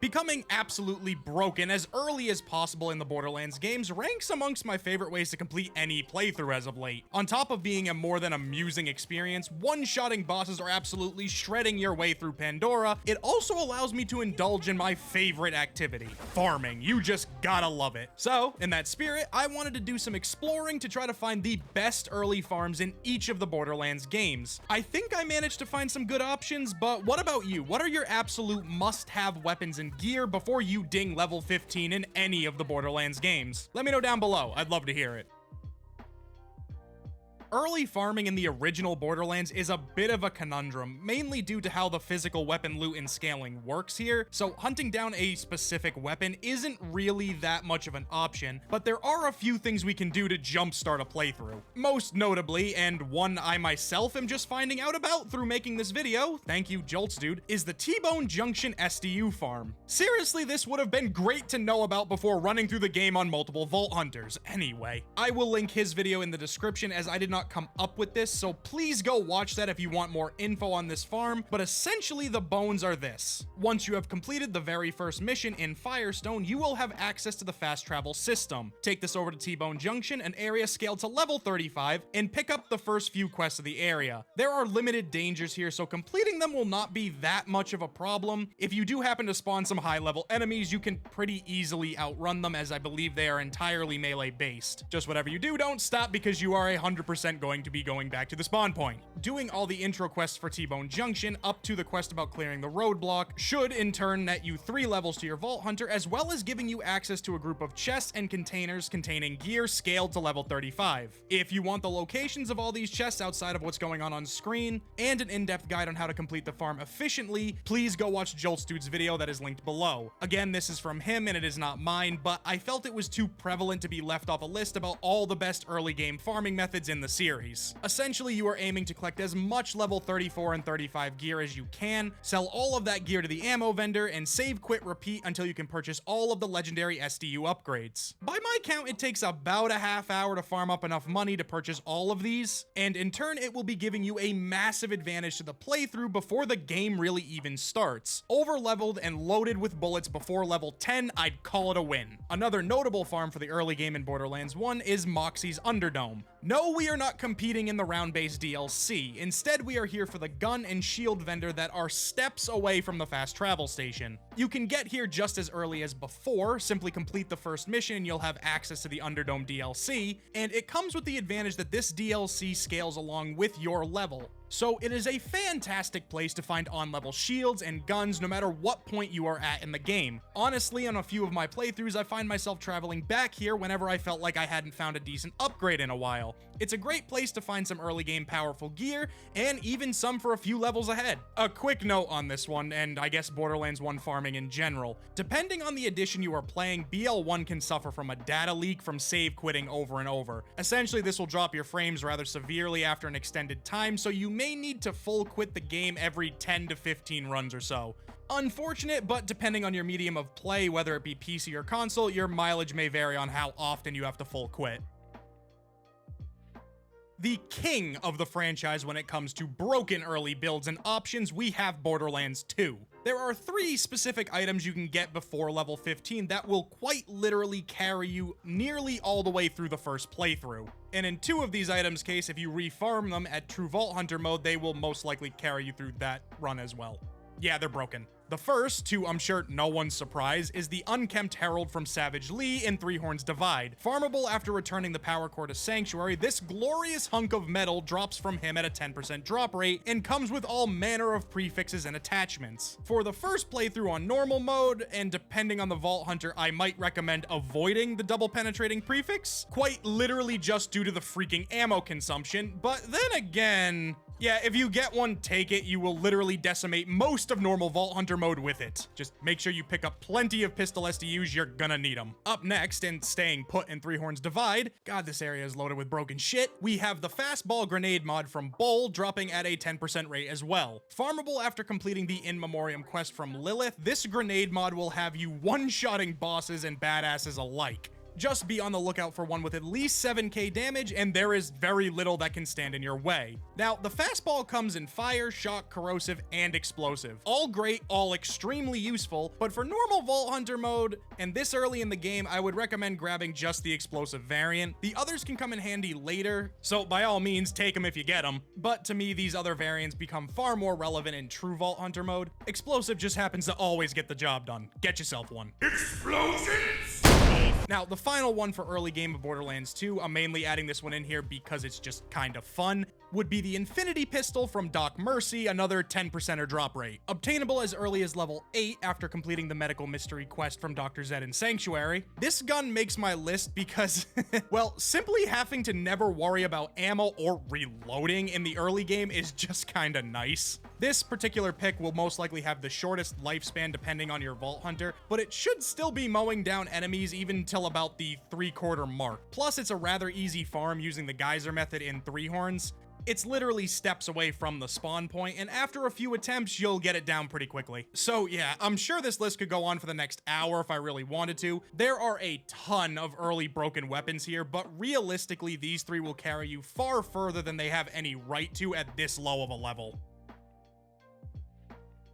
Becoming absolutely broken as early as possible in the Borderlands games ranks amongst my favorite ways to complete any playthrough as of late. On top of being a more than amusing experience, one-shotting bosses are absolutely shredding your way through Pandora. It also allows me to indulge in my favorite activity, farming. You just gotta love it. So, in that spirit, I wanted to do some exploring to try to find the best early farms in each of the Borderlands games. I think I managed to find some good options, but what about you? What are your absolute must-have weapons and gear before you ding level 15 in any of the Borderlands games? Let me know down below. I'd love to hear it. Early farming in the original Borderlands is a bit of a conundrum, mainly due to how the physical weapon loot and scaling works here, so hunting down a specific weapon isn't really that much of an option, but there are a few things we can do to jumpstart a playthrough. Most notably, and one I myself am just finding out about through making this video, thank you Jolts dude, is the T-Bone Junction SDU farm. Seriously, this would have been great to know about before running through the game on multiple Vault Hunters. Anyway, I will link his video in the description as I did not come up with this, so please go watch that if you want more info on this farm, but essentially the bones are this. Once you have completed the very first mission in Firestone, you will have access to the fast travel system. Take this over to T-Bone Junction, an area scaled to level 35, and pick up the first few quests of the area. There are limited dangers here, so completing them will not be that much of a problem. If you do happen to spawn some high-level enemies, you can pretty easily outrun them, as I believe they are entirely melee-based. Just whatever you do, don't stop, because you are 100% going to be going back to the spawn point. Doing all the intro quests for T-Bone Junction up to the quest about clearing the roadblock should in turn net you 3 levels to your Vault Hunter, as well as giving you access to a group of chests and containers containing gear scaled to level 35. If you want the locations of all these chests outside of what's going on screen, and an in-depth guide on how to complete the farm efficiently, please go watch Jolts Dude's video that is linked below. Again, this is from him and it is not mine, but I felt it was too prevalent to be left off a list about all the best early game farming methods in the series. Essentially, you are aiming to collect as much level 34 and 35 gear as you can, sell all of that gear to the ammo vendor, and save, quit, repeat until you can purchase all of the legendary SDU upgrades. By my count, it takes about a half hour to farm up enough money to purchase all of these, and in turn, it will be giving you a massive advantage to the playthrough before the game really even starts. Over-leveled and loaded with bullets before level 10, I'd call it a win. Another notable farm for the early game in Borderlands 1 is Moxxi's Underdome. No, we are not competing in the round-based DLC. Instead, we are here for the gun and shield vendor that are steps away from the fast travel station. You can get here just as early as before, simply complete the first mission and you'll have access to the Underdome DLC, and it comes with the advantage that this DLC scales along with your level. So it is a fantastic place to find on-level shields and guns no matter what point you are at in the game. Honestly, on a few of my playthroughs, I find myself traveling back here whenever I felt like I hadn't found a decent upgrade in a while. It's a great place to find some early game powerful gear, and even some for a few levels ahead. A quick note on this one, and I guess Borderlands 1 farming in general. Depending on the edition you are playing, BL1 can suffer from a data leak from save quitting over and over. Essentially, this will drop your frames rather severely after an extended time, so you may need to full quit the game every 10 to 15 runs or so. Unfortunate, but depending on your medium of play, whether it be PC or console, your mileage may vary on how often you have to full quit. The king of the franchise when it comes to broken early builds and options, we have Borderlands 2. There are 3 specific items you can get before level 15 that will quite literally carry you nearly all the way through the first playthrough. And in 2 of these items' case, if you refarm them at True Vault Hunter mode, they will most likely carry you through that run as well. Yeah, they're broken. The first, to I'm sure no one's surprise, is the Unkempt Herald from Savage Lee in Three Horns Divide. Farmable after returning the power core to Sanctuary, this glorious hunk of metal drops from him at a 10% drop rate and comes with all manner of prefixes and attachments. For the first playthrough on normal mode, and depending on the Vault Hunter, I might recommend avoiding the double penetrating prefix, quite literally just due to the freaking ammo consumption, but then again, yeah, if you get one, take it. You will literally decimate most of normal Vault Hunter mode with it. Just make sure you pick up plenty of pistol SDUs, you're gonna need them. Up next, and staying put in Three Horns Divide, God, this area is loaded with broken shit, we have the Fastball Grenade mod from Bull, dropping at a 10% rate as well. Farmable after completing the In Memoriam quest from Lilith, this grenade mod will have you one-shotting bosses and badasses alike. Just be on the lookout for one with at least 7k damage, and there is very little that can stand in your way. Now, the fastball comes in fire, shock, corrosive, and explosive. All great, all extremely useful, but for normal Vault Hunter mode, and this early in the game, I would recommend grabbing just the explosive variant. The others can come in handy later, so by all means, take them if you get them. But to me, these other variants become far more relevant in true Vault Hunter mode. Explosive just happens to always get the job done. Get yourself one. Explosions! Now, the final one for early game of Borderlands 2, I'm mainly adding this one in here because it's just kind of fun, would be the Infinity Pistol from Doc Mercy, another 10%er drop rate. Obtainable as early as level 8 after completing the medical mystery quest from Dr. Zed in Sanctuary. This gun makes my list because, well, simply having to never worry about ammo or reloading in the early game is just kinda nice. This particular pick will most likely have the shortest lifespan depending on your Vault Hunter, but it should still be mowing down enemies even till about the 3/4 mark. Plus, it's a rather easy farm using the geyser method in Three Horns. It's literally steps away from the spawn point, and after a few attempts, you'll get it down pretty quickly. So yeah, I'm sure this list could go on for the next hour if I really wanted to. There are a ton of early broken weapons here, but realistically, these three will carry you far further than they have any right to at this low of a level.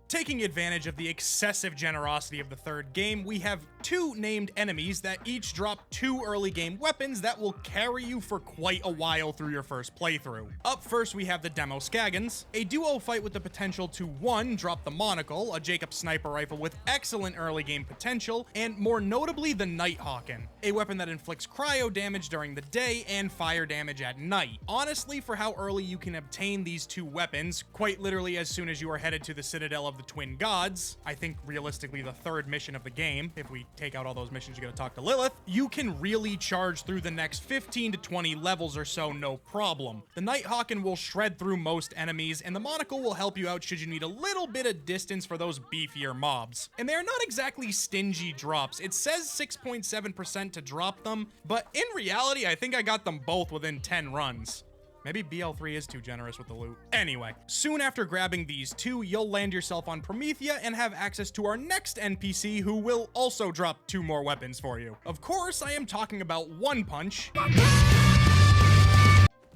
Taking advantage of the excessive generosity of the third game, we have two named enemies that each drop 2 early game weapons that will carry you for quite a while through your first playthrough. Up first, we have the Demo Skagans, a duo fight with the potential to 1. Drop the Monocle, a Jacob sniper rifle with excellent early game potential, and more notably the Nighthawken, a weapon that inflicts cryo damage during the day and fire damage at night. Honestly, for how early you can obtain these two weapons, quite literally as soon as you are headed to the Citadel of the Twin Gods, I think realistically the third mission of the game, if we take out all those missions, you gotta talk to Lilith, you can really charge through the next 15 to 20 levels or so, no problem. The Nighthawken will shred through most enemies, and the Monocle will help you out should you need a little bit of distance for those beefier mobs. And they're not exactly stingy drops. It says 6.7% to drop them, but in reality, I think I got them both within 10 runs. Maybe BL3 is too generous with the loot. Anyway, soon after grabbing these two, you'll land yourself on Promethea and have access to our next NPC who will also drop 2 more weapons for you. Of course, I am talking about One Punch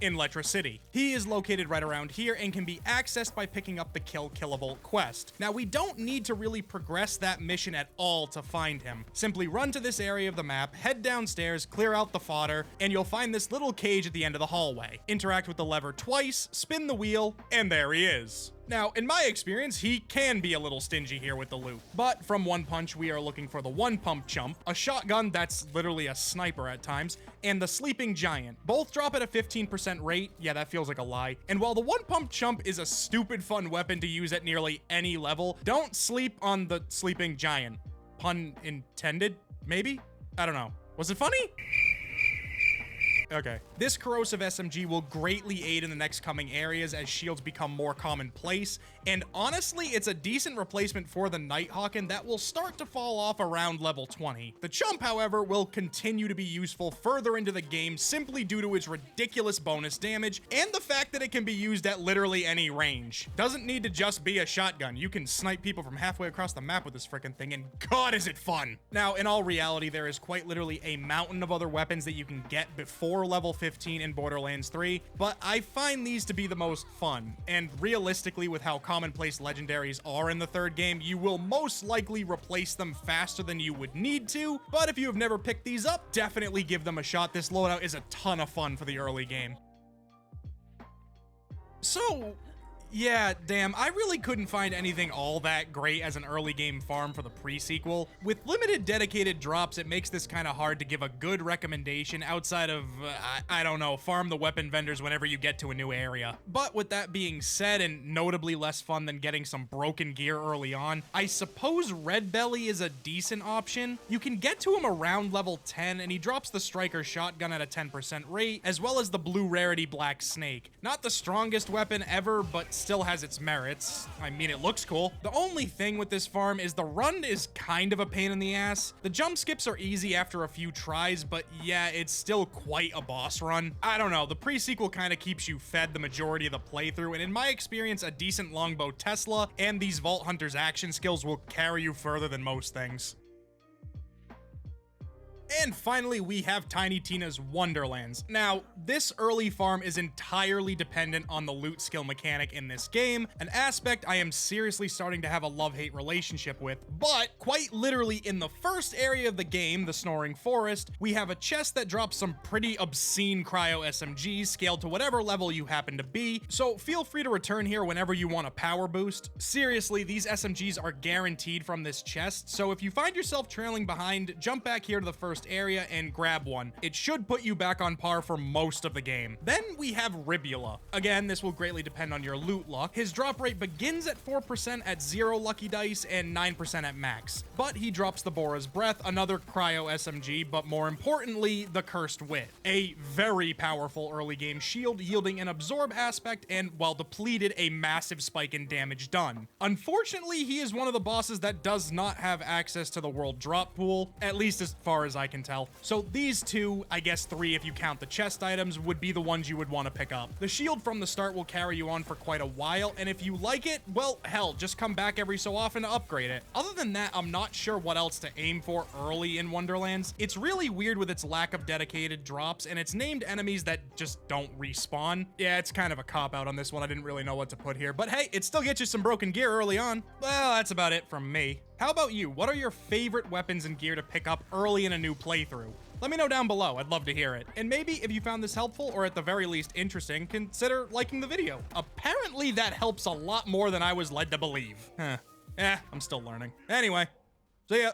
in Letra City. He is located right around here and can be accessed by picking up the Kill Kilovolt quest. Now, we don't need to really progress that mission at all to find him. Simply run to this area of the map, head downstairs, clear out the fodder, and you'll find this little cage at the end of the hallway. Interact with the lever twice, spin the wheel, and there he is. Now, in my experience, he can be a little stingy here with the loot, but from One Punch, we are looking for the One Pump Chump, a shotgun that's literally a sniper at times, and the Sleeping Giant. Both drop at a 15% rate. Yeah, that feels like a lie. And while the One Pump Chump is a stupid fun weapon to use at nearly any level, don't sleep on the Sleeping Giant. Pun intended? Maybe? I don't know. Was it funny? Okay. This corrosive SMG will greatly aid in the next coming areas as shields become more commonplace, and honestly, it's a decent replacement for the Nighthawken that will start to fall off around level 20. The Chump, however, will continue to be useful further into the game simply due to its ridiculous bonus damage and the fact that it can be used at literally any range. Doesn't need to just be a shotgun. You can snipe people from halfway across the map with this frickin' thing, and god is it fun! Now, in all reality, there is quite literally a mountain of other weapons that you can get before level 15 in Borderlands 3, but I find these to be the most fun, and realistically, with how commonplace legendaries are in the third game, you will most likely replace them faster than you would need to, but if you have never picked these up, definitely give them a shot. This loadout is a ton of fun for the early game. So, yeah, damn, I really couldn't find anything all that great as an early game farm for the pre-sequel. With limited dedicated drops, it makes this kind of hard to give a good recommendation outside of, I don't know, farm the weapon vendors whenever you get to a new area. But with that being said, and notably less fun than getting some broken gear early on, I suppose Red Belly is a decent option. You can get to him around level 10, and he drops the Striker shotgun at a 10% rate, as well as the blue rarity Black Snake. Not the strongest weapon ever, but still has its merits. I mean, it looks cool. The only thing with this farm is the run is kind of a pain in the ass. The jump skips are easy after a few tries, but yeah, it's still quite a boss run. I don't know, the pre-sequel kind of keeps you fed the majority of the playthrough, and in my experience, a decent longbow Tesla and these Vault Hunter's action skills will carry you further than most things. And finally, we have Tiny Tina's Wonderlands. Now, this early farm is entirely dependent on the loot skill mechanic in this game, an aspect I am seriously starting to have a love-hate relationship with, but quite literally in the first area of the game, the Snoring Forest, we have a chest that drops some pretty obscene cryo SMGs scaled to whatever level you happen to be, so feel free to return here whenever you want a power boost. Seriously, these SMGs are guaranteed from this chest, so if you find yourself trailing behind, jump back here to the first area and grab one. It should put you back on par for most of the game. Then we have Ribula. Again, this will greatly depend on your loot luck. His drop rate begins at 4% at 0 lucky dice and 9% at max. But he drops the Bora's Breath, another cryo SMG, but more importantly, the Cursed Wit. A very powerful early game shield yielding an absorb aspect and, while depleted, a massive spike in damage done. Unfortunately, he is one of the bosses that does not have access to the world drop pool, at least as far as I can tell. So these two, I guess three if you count the chest items, would be the ones you would want to pick up. The shield from the start will carry you on for quite a while, and if you like it, well, hell, just come back every so often to upgrade it. Other than that, I'm not sure what else to aim for early in Wonderlands. It's really weird with its lack of dedicated drops, and it's named enemies that just don't respawn. Yeah, it's kind of a cop-out on this one. I didn't really know what to put here, but hey, it still gets you some broken gear early on. Well, that's about it from me. How about you? What are your favorite weapons and gear to pick up early in a new playthrough? Let me know down below, I'd love to hear it. And maybe if you found this helpful, or at the very least interesting, consider liking the video. Apparently that helps a lot more than I was led to believe. I'm still learning. Anyway, see ya.